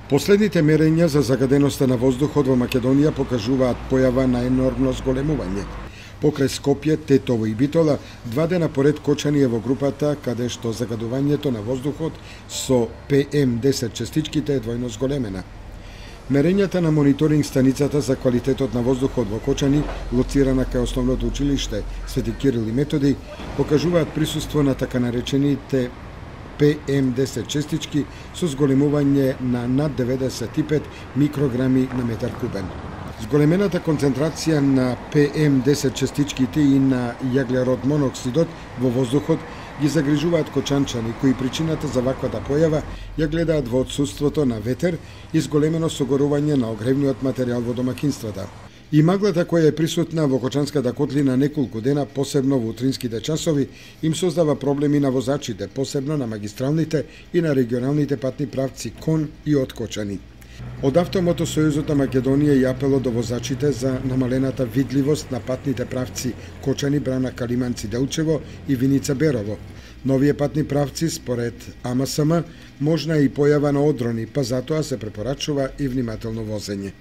Последните мерења за загаденоста на воздухот во Македонија покажуваат појава на енормно зголемување. Покрај Скопје, Тетово и Битола, 2 дена поред Кочани е во групата каде што загадувањето на воздухот со PM10 частичките е двојно зголемена. Мерењата на мониторинг станицата за квалитетот на воздухот во Кочани, лоцирана кај основното училиште Свети Кирил и Методи, покажуваат присуство на така наречените PM10 частички со зголемување на над 95 микрограми на метар кубен. Зголемената концентрација на PM10 частичките и на јаглерод моноксидот во воздухот ги загрижуваат кочанчани, кои причината за ваквата појава ја гледаат во отсуството на ветер и зголемено согорување на огревниот материјал во домакинствата. И маглата која е присутна во Кочанската котлина неколку дена, посебно во утринските часови, им создава проблеми на возачите, посебно на магистралните и на регионалните патни правци кон и од Кочани. Од Автомотосојузот на Македонија и апелот до возачите за намалената видливост на патните правци Кочани, Брана, Калиманци, Делчево и Виница, Берово. Новие патни правци, според АМСМ, можна и појава на одрони, па затоа се препорачува и внимателно возење.